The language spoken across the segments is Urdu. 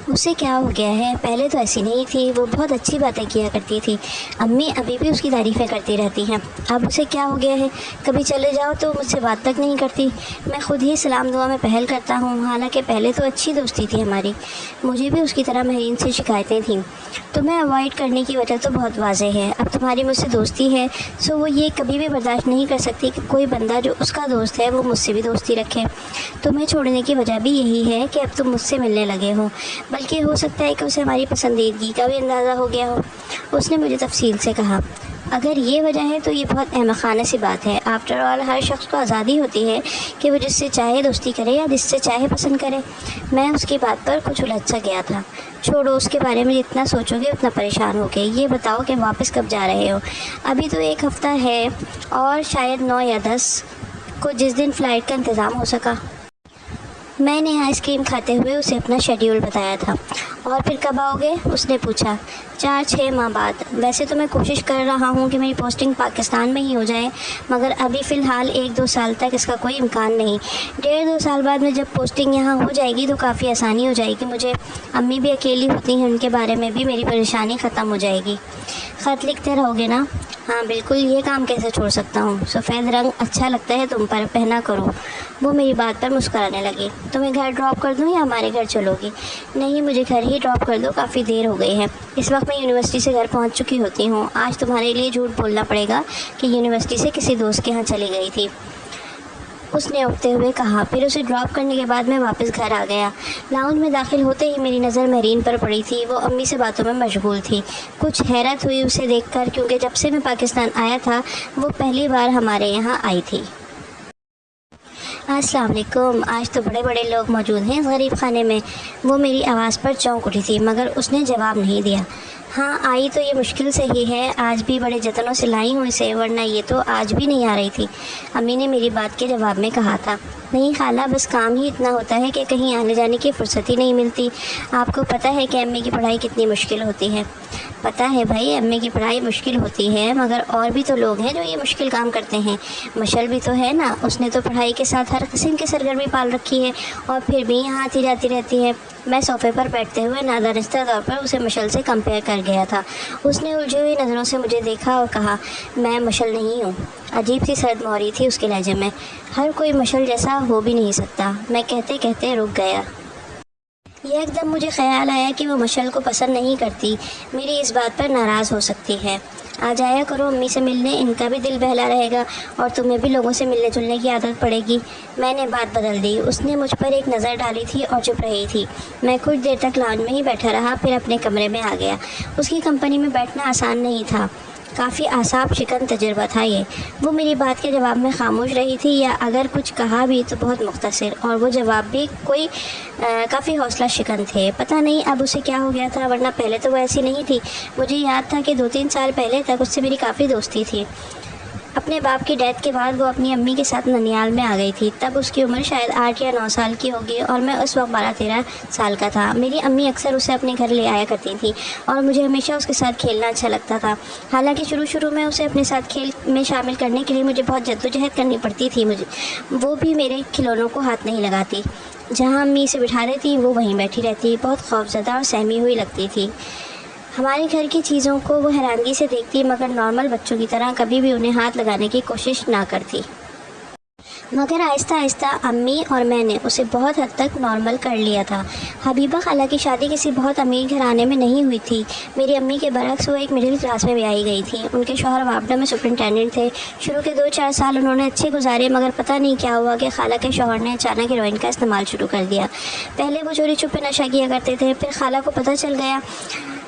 اسے کیا ہو گیا ہے؟ پہلے تو ایسی نہیں تھی، وہ بہت اچھی باتیں کیا کرتی تھی، امی ابھی بھی اس کی تعریفیں کرتی رہتی ہیں۔ اب اسے کیا ہو گیا ہے؟ کبھی چلے جاؤ تو مجھ سے بات تک نہیں کرتی، میں خود ہی سلام دعا میں پہل کرتا ہوں، حالانکہ پہلے تو اچھی دوستی تھی ہماری، مجھے بھی اس کی طرح مہرین سے شکایتیں تھیں۔ تمہیں اوائڈ کرنے کی وجہ تو بہت واضح ہے، اب تمہاری مجھ سے دوستی ہے سو وہ یہ کبھی بھی برداشت نہیں کر سکتی کہ کوئی بندہ جو اس کا دوست ہے وہ مجھ سے بھی دوستی رکھے۔ تمہیں چھوڑنے کی وجہ بھی یہی ہے کہ اب تم مجھ سے ملنے لگے ہو، بلکہ ہو سکتا ہے کہ اسے ہماری پسندیدگی کا بھی اندازہ ہو گیا ہو۔ اس نے مجھے تفصیل سے کہا، اگر یہ وجہ ہے تو یہ بہت احمقانہ سی بات ہے۔ آفٹر آل ہر شخص کو آزادی ہوتی ہے کہ وہ جس سے چاہے دوستی کرے یا جس سے چاہے پسند کرے۔ میں اس کی بات پر کچھ الجھ سا گیا تھا۔ چھوڑو، اس کے بارے میں جتنا سوچو گے اتنا پریشان ہوگے۔ یہ بتاؤ کہ واپس کب جا رہے ہو؟ ابھی تو ایک ہفتہ ہے اور شاید 9 یا 10 کو، جس دن فلائٹ کا انتظام ہو سکا۔ میں نے آئس کریم کھاتے ہوئے اسے اپنا شیڈیول بتایا تھا۔ اور پھر کب آؤ گے؟ اس نے پوچھا۔ 4-6 ماہ بعد۔ ویسے تو میں کوشش کر رہا ہوں کہ میری پوسٹنگ پاکستان میں ہی ہو جائے، مگر ابھی فی الحال 1-2 سال تک اس کا کوئی امکان نہیں۔ 1.5-2 سال بعد میں جب پوسٹنگ یہاں ہو جائے گی تو کافی آسانی ہو جائے گی مجھے۔ امی بھی اکیلی ہوتی ہیں، ان کے بارے میں بھی میری پریشانی ختم ہو جائے گی۔ خط لکھتے رہو گے نا؟ ہاں بالکل، یہ کام کیسے چھوڑ سکتا ہوں؟ سفید رنگ اچھا لگتا ہے تم پر، پہنا کرو۔ وہ میری بات پر مسکرانے لگی۔ تمہیں گھر ڈراپ کر دوں یا ہمارے گھر چلو گی؟ نہیں، مجھے گھر ہی ڈراپ کر دو، کافی دیر ہو گئی ہے۔ اس وقت میں یونیورسٹی سے گھر پہنچ چکی ہوتی ہوں۔ آج تمہارے لیے جھوٹ بولنا پڑے گا کہ یونیورسٹی سے کسی دوست کے ہاں چلی گئی تھی، اس نے اٹھتے ہوئے کہا۔ پھر اسے ڈراپ کرنے کے بعد میں واپس گھر آ گیا۔ لاؤنج میں داخل ہوتے ہی میری نظر مہرین پر پڑی تھی۔ وہ امی سے باتوں میں مشغول تھی۔ کچھ حیرت ہوئی اسے دیکھ کر، کیونکہ جب سے میں پاکستان آیا تھا وہ پہلی بار ہمارے یہاں آئی تھی۔ السلام علیکم، آج تو بڑے بڑے لوگ موجود ہیں اس غریب خانے میں۔ وہ میری آواز پر چونک اٹھی تھی، مگر اس نے جواب نہیں دیا۔ ہاں آئی تو یہ مشکل سے ہی ہے، آج بھی بڑے جتنوں سے لائی ہوں اسے، ورنہ یہ تو آج بھی نہیں آ رہی تھی، امی نے میری بات کے جواب میں کہا تھا۔ نہیں خالہ، بس کام ہی اتنا ہوتا ہے کہ کہیں آنے جانے کی فرصت ہی نہیں ملتی۔ آپ کو پتہ ہے کہ امی کی پڑھائی کتنی مشکل ہوتی ہے۔ پتہ ہے بھائی، امی کی پڑھائی مشکل ہوتی ہے، مگر اور بھی تو لوگ ہیں جو یہ مشکل کام کرتے ہیں۔ مشل بھی تو ہے نا، اس نے تو پڑھائی کے ساتھ ہر قسم کی سرگرمی پال رکھی ہے اور پھر بھی یہاں آتی جاتی رہتی ہے۔ میں صوفے پر بیٹھتے ہوئے نادانستہ طور پر اسے مشل سے کمپیئر کر گیا تھا۔ اس نے الجھی ہوئی نظروں سے مجھے دیکھا اور کہا، میں مشل نہیں ہوں۔ عجیب سی سرد موری تھی اس کے لہجے میں۔ ہر کوئی مشل جیسا ہو بھی نہیں سکتا۔ میں کہتے کہتے رک گیا۔ ایک دم مجھے خیال آیا کہ وہ مشل کو پسند نہیں کرتی، میری اس بات پر ناراض ہو سکتی ہے۔ آ جایا کرو امی سے ملنے، ان کا بھی دل بہلا رہے گا اور تمہیں بھی لوگوں سے ملنے جلنے کی عادت پڑے گی۔ میں نے بات بدل دی۔ اس نے مجھ پر ایک نظر ڈالی تھی اور چپ رہی تھی۔ میں کچھ دیر تک لاؤنج میں ہی بیٹھا رہا، پھر اپنے کمرے میں آ گیا۔ اس کی کمپنی میں بیٹھنا آسان نہیں تھا، کافی اعصاب شکن تجربہ تھا یہ۔ وہ میری بات کے جواب میں خاموش رہی تھی، یا اگر کچھ کہا بھی تو بہت مختصر، اور وہ جواب بھی کافی حوصلہ شکن تھے۔ پتہ نہیں اب اسے کیا ہو گیا تھا، ورنہ پہلے تو وہ ایسی نہیں تھی۔ مجھے یاد تھا کہ 2-3 سال پہلے تک اس سے میری کافی دوستی تھی۔ اپنے باپ کی ڈیتھ کے بعد وہ اپنی امی کے ساتھ ننیال میں آ گئی تھی۔ تب اس کی عمر شاید 8 یا 9 سال کی ہوگی اور میں اس وقت 12-13 سال کا تھا۔ میری امی اکثر اسے اپنے گھر لے آیا کرتی تھیں اور مجھے ہمیشہ اس کے ساتھ کھیلنا اچھا لگتا تھا۔ حالانکہ شروع میں اسے اپنے ساتھ کھیل میں شامل کرنے کے لیے مجھے بہت جدوجہد کرنی پڑتی تھی، وہ بھی میرے کھلونوں کو ہاتھ نہیں لگاتی۔ جہاں امی اسے بٹھا دیتی وہ وہیں بیٹھی رہتی، بہت خوفزدہ اور سہمی ہوئی لگتی تھی۔ ہمارے گھر کی چیزوں کو وہ حیرانگی سے دیکھتی، مگر نارمل بچوں کی طرح کبھی بھی انہیں ہاتھ لگانے کی کوشش نہ کرتی۔ مگر آہستہ آہستہ امی اور میں نے اسے بہت حد تک نارمل کر لیا تھا۔ حبیبہ خالہ کی شادی کسی بہت امیر گھرانے میں نہیں ہوئی تھی۔ میری امی کے برعکس وہ ایک مڈل کلاس میں بیائی گئی تھی۔ ان کے شوہر وابڈا میں سپرنٹینڈنٹ تھے۔ شروع کے 2-4 سال انہوں نے اچھے گزارے، مگر پتہ نہیں کیا ہوا کہ خالہ کے شوہر نے اچانک ہیروئن کا استعمال شروع کر دیا۔ پہلے وہ چوری چھپے نشہ کیا کرتے تھے، پھر خالہ کو پتہ چل گیا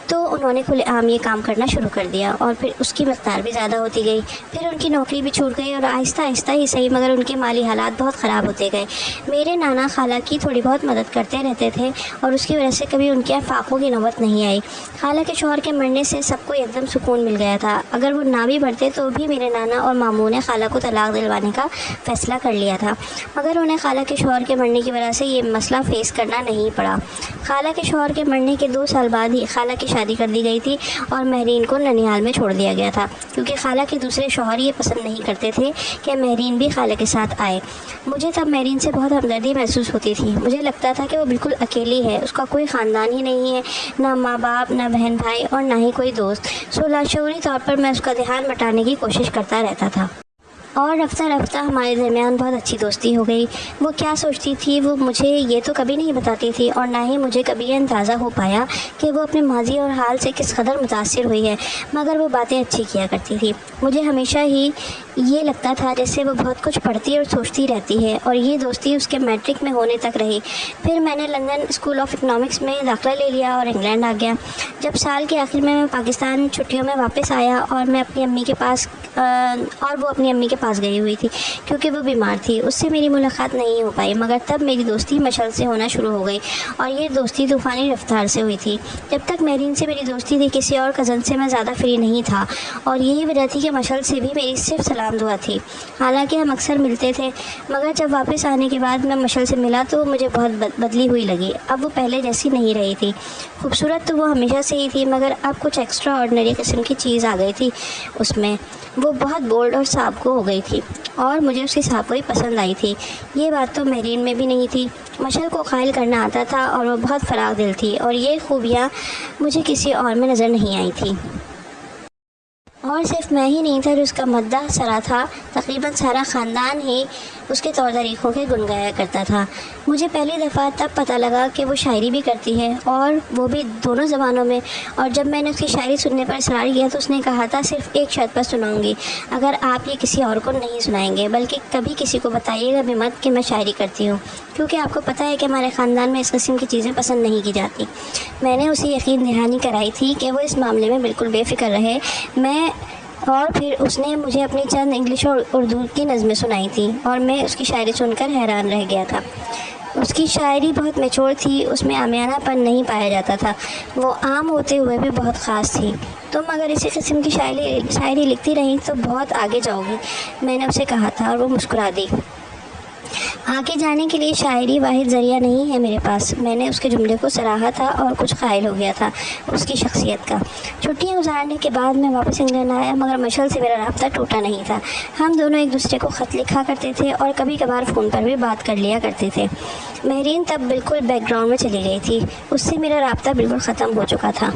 تو انہوں نے کھلے عام یہ کام کرنا شروع کر دیا، اور پھر اس کی مقدار بھی زیادہ ہوتی گئی۔ پھر ان کی نوکری بھی چھوٹ گئی اور آہستہ آہستہ ہی صحیح مگر ان کے مالی حالات بہت خراب ہوتے گئے۔ میرے نانا خالہ کی تھوڑی بہت مدد کرتے رہتے تھے اور اس کی وجہ سے کبھی ان کے فاقوں کی نوبت نہیں آئی۔ خالہ کے شوہر کے مرنے سے سب کو ایک دم سکون مل گیا تھا۔ اگر وہ نہ بھی بڑھتے تو بھی میرے نانا اور ماموں نے خالہ کو طلاق دلوانے کا فیصلہ کر لیا تھا، مگر انہیں خالہ کے شوہر کے مرنے کی وجہ سے یہ مسئلہ فیس کرنا نہیں پڑا۔ خالہ کے شوہر کے مرنے کے 2 سال بعد ہی خالہ کی شادی کر دی گئی تھی اور مہرین کو ننیال میں چھوڑ دیا گیا تھا کیونکہ خالہ کے دوسرے شوہر یہ پسند نہیں کرتے تھے کہ مہرین بھی خالہ کے ساتھ آئے۔ مجھے تب مہرین سے بہت ہمدردی محسوس ہوتی تھی۔ مجھے لگتا تھا کہ وہ بالکل اکیلی ہے، اس کا کوئی خاندان ہی نہیں ہے، نہ ماں باپ، نہ بہن بھائی اور نہ ہی کوئی دوست۔ سو لاشعوری طور پر میں اس کا دھیان بٹانے کی کوشش کرتا رہتا تھا اور رفتہ رفتہ ہمارے درمیان بہت اچھی دوستی ہو گئی۔ وہ کیا سوچتی تھی وہ مجھے یہ تو کبھی نہیں بتاتی تھی اور نہ ہی مجھے کبھی یہ اندازہ ہو پایا کہ وہ اپنے ماضی اور حال سے کس قدر متاثر ہوئی ہے، مگر وہ باتیں اچھی کیا کرتی تھی۔ مجھے ہمیشہ ہی یہ لگتا تھا جیسے وہ بہت کچھ پڑھتی اور سوچتی رہتی ہے، اور یہ دوستی اس کے میٹرک میں ہونے تک رہی۔ پھر میں نے لندن اسکول آف اکنامکس میں داخلہ لے لیا اور انگلینڈ آ گیا۔ جب سال کے آخر میں پاکستان چھٹیوں میں واپس آیا اور میں اپنی امی کے پاس اور وہ اپنی امی کے پاس گئی ہوئی تھی کیونکہ وہ بیمار تھی، اس سے میری ملاقات نہیں ہو پائی، مگر تب میری دوستی مشعل سے ہونا شروع ہو گئی اور یہ دوستی طوفانی رفتار سے ہوئی تھی۔ جب تک مہرین سے میری دوستی تھی کسی اور کزن سے میں زیادہ فری نہیں تھا، اور یہی وجہ تھی کہ مشعل سے بھی میری صرف سلام دعا تھی۔ حالانکہ ہم اکثر ملتے تھے، مگر جب واپس آنے کے بعد میں مشعل سے ملا تو مجھے بہت بدلی ہوئی لگی۔ اب وہ پہلے جیسی نہیں رہی تھی۔ خوبصورت تو وہ ہمیشہ سے ہی تھی، مگر اب کچھ ایکسٹرا آرڈنری قسم کی چیز آ گئی تھی اس میں۔ وہ بہت بولڈ اور صاحب کو ہو گئی تھی اور مجھے اس کی صاحب کو ہی پسند آئی تھی۔ یہ بات تو مہرین میں بھی نہیں تھی۔ مشعل کو قائل کرنا آتا تھا اور وہ بہت فراغ دل تھی، اور یہ خوبیاں مجھے کسی اور میں نظر نہیں آئی تھی۔ اور صرف میں ہی نہیں تھا جو اس کا مداح سرا تھا، تقریباً سارا خاندان ہی اس کے طور طریقوں کے گنگایا کرتا تھا۔ مجھے پہلی دفعہ تب پتہ لگا کہ وہ شاعری بھی کرتی ہے، اور وہ بھی دونوں زبانوں میں، اور جب میں نے اس کی شاعری سننے پر اصرار کیا تو اس نے کہا تھا صرف ایک شرط پر سناؤں گی، اگر آپ یہ کسی اور کو نہیں سنائیں گے، بلکہ کبھی کسی کو بتائیے گا بھی مت کہ میں شاعری کرتی ہوں، کیونکہ آپ کو پتہ ہے کہ ہمارے خاندان میں اس قسم کی چیزیں پسند نہیں کی جاتی۔ میں نے اسے یقین دہانی کرائی تھی کہ وہ اس معاملے میں بالکل بے فکر رہے۔ اور پھر اس نے مجھے اپنی چند انگلش اور اردو کی نظمیں سنائی تھیں، اور میں اس کی شاعری سن کر حیران رہ گیا تھا۔ اس کی شاعری بہت میچور تھی، اس میں عامیانہ پن نہیں پایا جاتا تھا، وہ عام ہوتے ہوئے بھی بہت خاص تھی۔ تم اگر اسی قسم کی شاعری لکھتی رہیں تو بہت آگے جاؤ گی، میں نے اسے کہا تھا، اور وہ مسکرا دی۔ آگے جانے کے لیے شاعری واحد ذریعہ نہیں ہے میرے پاس۔ میں نے اس کے جملے کو سراہا تھا اور کچھ قائل ہو گیا تھا اس کی شخصیت کا۔ چھٹیاں گزارنے کے بعد میں واپس انگلینڈ آیا، مگر مشعل سے میرا رابطہ ٹوٹا نہیں تھا۔ ہم دونوں ایک دوسرے کو خط لکھا کرتے تھے اور کبھی کبھار فون پر بھی بات کر لیا کرتے تھے۔ مہرین تب بالکل بیک گراؤنڈ میں چلی گئی تھی، اس سے میرا رابطہ بالکل ختم ہو چکا تھا۔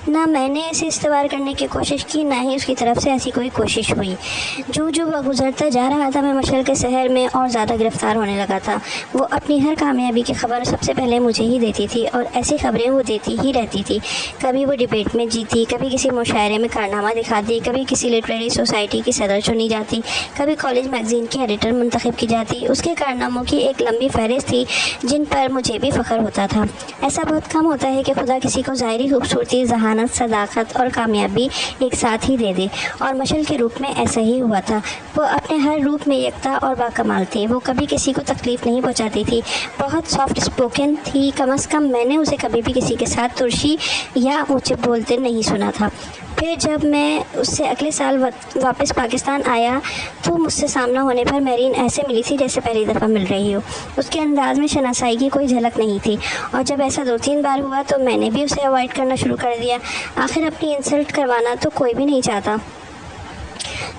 نہ میں نے اسے استوار کرنے کی کوشش کی، نہ ہی اس کی طرف سے ایسی کوئی کوشش ہوئی۔ جو وہ گزرتا جا رہا تھا میں مشعل کے سحر میں اور زیادہ گرفتار ہونے لگا تھا۔ وہ اپنی ہر کامیابی کی خبر سب سے پہلے مجھے ہی دیتی تھی، اور ایسی خبریں وہ دیتی ہی رہتی تھی۔ کبھی وہ ڈبیٹ میں جیتی، کبھی کسی مشاعرے میں کارنامہ دکھاتی، کبھی کسی لٹریری سوسائٹی کی صدر چنی جاتی، کبھی کالج میگزین کی ایڈیٹر منتخب کی جاتی۔ اس کے کارناموں کی ایک لمبی فہرست تھی جن پر مجھے بھی فخر ہوتا تھا۔ ایسا بہت کم ہوتا ہے کہ خدا کسی کو ظاہری خوبصورتی، ذہانت، صداقت اور کامیابی ایک ساتھ ہی دے دے، اور مشعل کے روپ میں ایسا ہی ہوا تھا۔ وہ اپنے ہر روپ میں یکتا اور باکمال تھی۔ وہ کبھی کسی کو تکلیف نہیں پہنچاتی تھی، بہت سافٹ اسپوکن تھی، کم از کم میں نے اسے کبھی بھی کسی کے ساتھ ترشی یا اونچے بولتے نہیں سنا تھا۔ پھر جب میں اس سے اگلے سال واپس پاکستان آیا تو مجھ سے سامنا ہونے پر مہرین ایسے ملی تھی جیسے پہلی دفعہ مل رہی ہو۔ اس کے انداز میں شناسائی کی کوئی جھلک نہیں تھی، اور جب ایسا 2-3 بار ہوا تو میں نے بھی اسے اوائڈ کرنا شروع کر دیا۔ آخر اپنی انسلٹ کروانا تو کوئی بھی نہیں چاہتا۔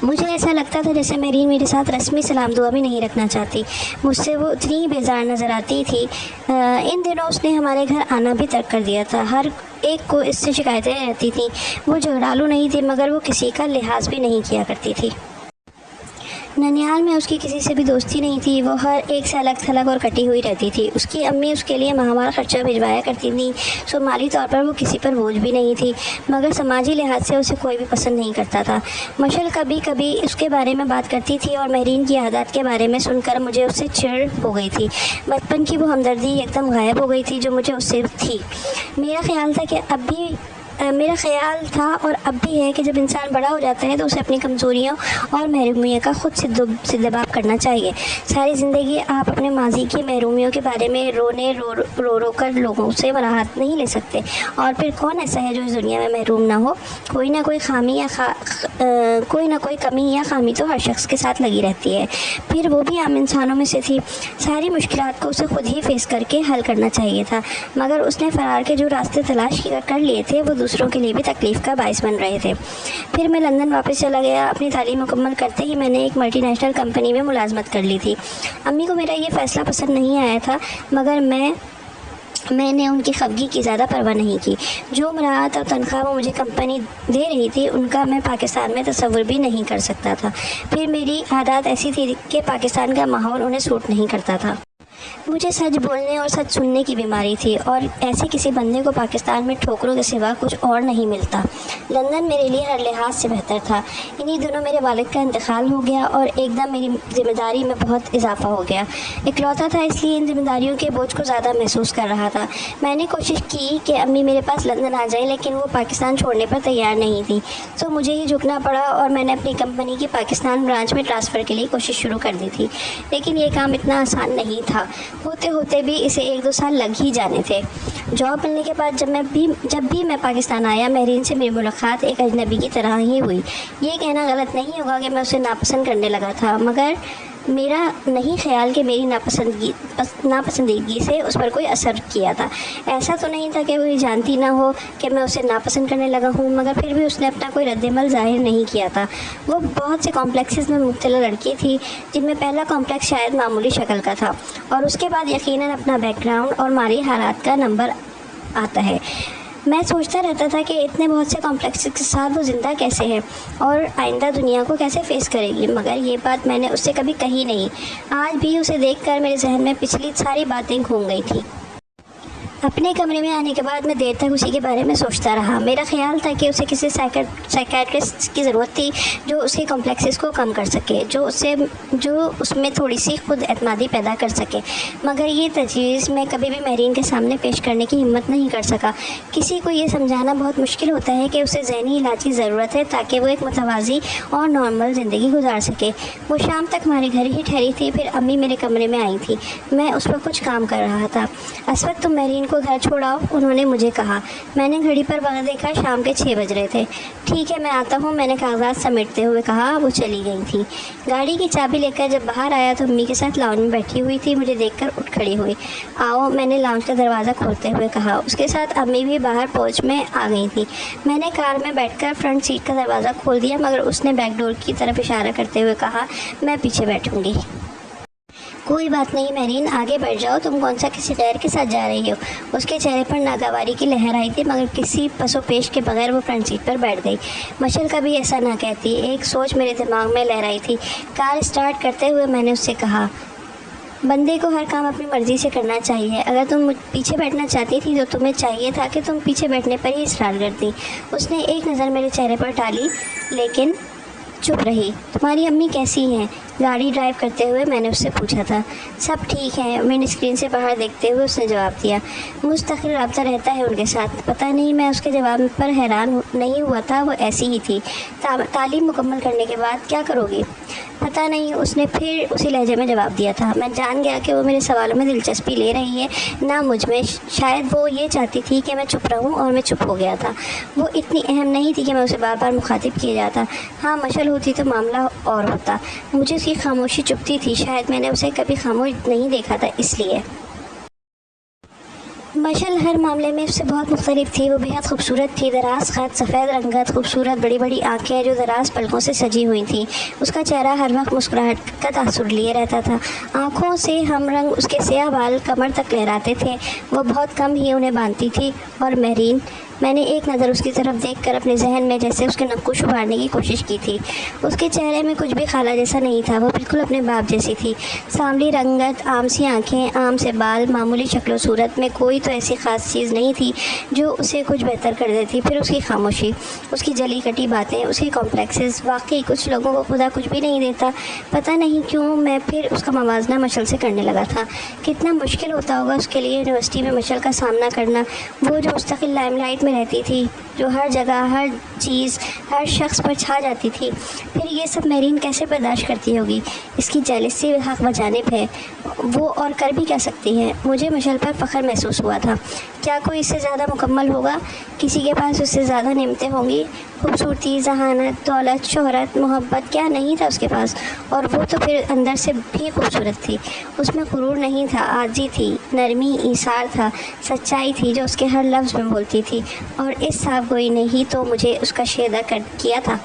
مجھے ایسا لگتا تھا جیسے مہرین میرے ساتھ رسمی سلام دعا بھی نہیں رکھنا چاہتی۔ مجھ سے وہ اتنی بیزار نظر آتی تھی۔ ان دنوں اس نے ہمارے گھر آنا بھی ترک کر دیا تھا۔ ہر ایک کو اس سے شکایتیں رہتی تھیں۔ وہ جھگڑالو نہیں تھی، مگر وہ کسی کا لحاظ بھی نہیں کیا کرتی تھی۔ ننیال میں اس کی کسی سے بھی دوستی نہیں تھی، وہ ہر ایک سے الگ تھلگ اور کٹی ہوئی رہتی تھی۔ اس کی امی اس کے لیے ماہوار خرچہ بھجوایا کرتی تھیں، سو مالی طور پر وہ کسی پر بوجھ بھی نہیں تھی، مگر سماجی لحاظ سے اسے کوئی بھی پسند نہیں کرتا تھا۔ مشعل کبھی کبھی اس کے بارے میں بات کرتی تھی، اور مہرین کی عادات کے بارے میں سن کر مجھے اس سے چڑ ہو گئی تھی۔ بچپن کی وہ ہمدردی ایک دم غائب ہو گئی تھی جو مجھے اس سے تھی۔ میرا خیال تھا کہ اب بھی میرا خیال تھا اور اب بھی ہے کہ جب انسان بڑا ہو جاتا ہے تو اسے اپنی کمزوریوں اور محرومیوں کا خود سے دباب کرنا چاہیے۔ ساری زندگی آپ اپنے ماضی کی محرومیوں کے بارے میں رو کر لوگوں سے راحت نہیں لے سکتے، اور پھر کون ایسا ہے جو اس دنیا میں محروم نہ ہو؟ کوئی نہ کوئی کمی یا خامی تو ہر شخص کے ساتھ لگی رہتی ہے، پھر وہ بھی عام انسانوں میں سے تھی۔ ساری مشکلات کو اسے خود ہی فیس کر کے حل کرنا چاہیے تھا، مگر اس نے فرار کے جو راستے تلاش کر لیے تھے وہ دوسروں کے لیے بھی تکلیف کا باعث بن رہے تھے۔ پھر میں لندن واپس چلا گیا۔ اپنی تعلیم مکمل کرتے ہی میں نے ایک ملٹی نیشنل کمپنی میں ملازمت کر لی تھی۔ امی کو میرا یہ فیصلہ پسند نہیں آیا تھا، مگر میں نے ان کی خفگی کی زیادہ پرواہ نہیں کی۔ جو مراعات اور تنخواہ وہ مجھے کمپنی دے رہی تھی ان کا میں پاکستان میں تصور بھی نہیں کر سکتا تھا۔ پھر میری عادات ایسی تھی کہ پاکستان کا ماحول انہیں سوٹ نہیں کرتا تھا۔ مجھے سچ بولنے اور سچ سننے کی بیماری تھی، اور ایسے کسی بندے کو پاکستان میں ٹھوکروں کے سوا کچھ اور نہیں ملتا۔ لندن میرے لیے ہر لحاظ سے بہتر تھا۔ انہی دنوں میرے والد کا انتقال ہو گیا اور ایک دم میری ذمہ داری میں بہت اضافہ ہو گیا۔ اکلوتا تھا، اس لیے ان ذمہ داریوں کے بوجھ کو زیادہ محسوس کر رہا تھا۔ میں نے کوشش کی کہ امی میرے پاس لندن آ جائیں، لیکن وہ پاکستان چھوڑنے پر تیار نہیں تھی، تو مجھے ہی جھکنا پڑا اور میں نے اپنی کمپنی کی پاکستان برانچ میں ٹرانسفر کے لیے کوشش شروع کر دی تھی۔ لیکن یہ کام اتنا آسان نہیں تھا، ہوتے ہوتے بھی اسے 1-2 سال لگ ہی جانے تھے۔ جاب ملنے کے بعد جب بھی میں پاکستان آیا، مہرین سے میری ملاقات ایک اجنبی کی طرح ہی ہوئی۔ یہ کہنا غلط نہیں ہوگا کہ میں اسے ناپسند کرنے لگا تھا، مگر میرا نہیں خیال کہ میری ناپسندیدگی سے اس پر کوئی اثر کیا تھا۔ ایسا تو نہیں تھا کہ وہ یہ جانتی نہ ہو کہ میں اسے ناپسند کرنے لگا ہوں، مگر پھر بھی اس نے اپنا کوئی رد عمل ظاہر نہیں کیا تھا۔ وہ بہت سے کمپلیکسز میں مبتلا لڑکی تھی، جن میں پہلا کمپلیکس شاید معمولی شکل کا تھا، اور اس کے بعد یقیناً اپنا بیک گراؤنڈ اور مالی حالات کا نمبر آتا ہے۔ میں سوچتا رہتا تھا کہ اتنے بہت سے کمپلیکس کے ساتھ وہ زندہ کیسے ہے اور آئندہ دنیا کو کیسے فیس کرے گی، مگر یہ بات میں نے اس سے کبھی کہی نہیں۔ آج بھی اسے دیکھ کر میرے ذہن میں پچھلی ساری باتیں گھوم گئی تھیں۔ اپنے کمرے میں آنے کے بعد میں دیر تک اسی کے بارے میں سوچتا رہا۔ میرا خیال تھا کہ اسے کسی سائیکیٹرسٹ کی ضرورت تھی جو اس کے کمپلیکسز کو کم کر سکے، جو اس میں تھوڑی سی خود اعتمادی پیدا کر سکے، مگر یہ تجویز میں کبھی بھی مہرین کے سامنے پیش کرنے کی ہمت نہیں کر سکا۔ کسی کو یہ سمجھانا بہت مشکل ہوتا ہے کہ اسے ذہنی علاج کی ضرورت ہے تاکہ وہ ایک متوازی اور نارمل زندگی گزار سکے۔ وہ شام تک ہمارے گھر ہی ٹھہری تھی، پھر امی میرے کمرے میں آئی تھی۔ میں اس پر کچھ کام کر رہا تھا۔ اس وقت تم مہرین کو گھر چھوڑاؤ، انہوں نے مجھے کہا۔ میں نے گھڑی پر وقت دیکھا، شام کے 6 بج رہے تھے۔ ٹھیک ہے، میں آتا ہوں، میں نے کاغذات سمیٹتے ہوئے کہا۔ وہ چلی گئی تھی۔ گاڑی کی چابی لے کر جب باہر آیا تو امی کے ساتھ لاؤنج میں بیٹھی ہوئی تھی۔ مجھے دیکھ کر اٹھ کھڑی ہوئی۔ آؤ، میں نے لاؤنج کا دروازہ کھولتے ہوئے کہا۔ اس کے ساتھ امی بھی باہر پہنچ میں آ گئی تھی۔ میں نے کار میں بیٹھ کر فرنٹ سیٹ کا دروازہ کھول دیا، مگر اس نے بیک ڈور کی طرف اشارہ کرتے ہوئے کہا، میں پیچھے بیٹھوں گی۔ کوئی بات نہیں مہرین، آگے بڑھ جاؤ، تم کون سا کسی غیر کے ساتھ جا رہی ہو؟ اس کے چہرے پر ناگواری کی لہر آئی تھی، مگر کسی پس و پیش کے بغیر وہ فرنٹ سیٹ پر بیٹھ گئی۔ مشل کبھی ایسا نہ کہتی، ایک سوچ میرے دماغ میں لہرائی تھی۔ کار اسٹارٹ کرتے ہوئے میں نے اس سے کہا، بندے کو ہر کام اپنی مرضی سے کرنا چاہیے۔ اگر تم پیچھے بیٹھنا چاہتی تھی تو تمہیں چاہیے تھا کہ تم پیچھے بیٹھنے پر ہی اصرار کرتی۔ اس نے ایک نظر میرے چہرے پر ڈالی لیکن چپ رہی۔ تمہاری امی کیسی ہیں؟ گاڑی ڈرائیو کرتے ہوئے میں نے اس سے پوچھا تھا۔ سب ٹھیک ہے، ونڈ اسکرین سے باہر دیکھتے ہوئے اس نے جواب دیا۔ مستقل رابطہ رہتا ہے ان کے ساتھ۔ پتہ نہیں، میں اس کے جواب پر حیران نہیں ہوا تھا، وہ ایسی ہی تھی۔ تعلیم مکمل کرنے کے بعد کیا کرو گی؟ پتہ نہیں، اس نے پھر اسی لہجے میں جواب دیا تھا۔ میں جان گیا کہ وہ میرے سوالوں میں دلچسپی لے رہی ہے، نہ مجھ میں۔ شاید وہ یہ چاہتی تھی کہ میں چپ رہوں، اور میں چپ ہو گیا تھا۔ وہ اتنی اہم نہیں تھی کہ میں اسے بار بار مخاطب کیا جاتا۔ ہاں، مشل ہوتی تو معاملہ اور ہوتا۔ مجھے اس کی خاموشی چبھتی تھی، شاید میں نے اسے کبھی خاموش نہیں دیکھا تھا، اس لیے۔ مشل ہر معاملے میں اس سے بہت مختلف تھی۔ وہ بہت خوبصورت تھی، دراز قد، سفید رنگت، خوبصورت بڑی بڑی آنکھیں جو دراز پلکوں سے سجی ہوئی تھیں۔ اس کا چہرہ ہر وقت مسکراہٹ کا تاثر لیے رہتا تھا۔ آنکھوں سے ہم رنگ اس کے سیاہ بال کمر تک لہراتے تھے۔ وہ بہت کم ہی انہیں باندھتی تھی۔ اور مہرین، میں نے ایک نظر اس کی طرف دیکھ کر اپنے ذہن میں جیسے اس کے نقوش ابھارنے کی کوشش کی تھی۔ اس کے چہرے میں کچھ بھی خالہ جیسا نہیں تھا، وہ بالکل اپنے باپ جیسی تھی۔ سانولی رنگت، عام سی آنکھیں، عام سے بال، معمولی شکل و صورت میں کوئی تو ایسی خاص چیز نہیں تھی جو اسے کچھ بہتر کر دیتی۔ پھر اس کی خاموشی، اس کی جلی کٹی باتیں، اس کے کمپلیکسز، واقعی کچھ لوگوں کو خدا کچھ بھی نہیں دیتا۔ پتہ نہیں کیوں میں پھر اس کا موازنہ مشل سے کرنے لگا تھا۔ کتنا مشکل ہوتا ہوگا اس کے لیے یونیورسٹی میں مشل کا سامنا کرنا، وہ جو مستقل لائم لائٹ میں میں رہتی تھی جو ہر جگہ ہر چیز ہر شخص پر چھا جاتی تھی، پھر یہ سب میرین کیسے برداشت کرتی ہوگی؟ اس کی جیلسی حق بجانب ہے، وہ اور کر بھی کیا سکتی ہے؟ مجھے مشعل پر فخر محسوس ہوا تھا۔ کیا کوئی اس سے زیادہ مکمل ہوگا؟ کسی کے پاس اس سے زیادہ نعمتیں ہوں گی؟ خوبصورتی، ذہانت، دولت، شہرت، محبت، کیا نہیں تھا اس کے پاس؟ اور وہ تو پھر اندر سے بھی خوبصورت تھی۔ اس میں غرور نہیں تھا، عاجزی تھی، نرمی، ایثار تھا، سچائی تھی جو اس کے ہر لفظ میں بولتی تھی، اور اس صاف گوئی نے ہی تو مجھے اس کا شیدا کیا تھا۔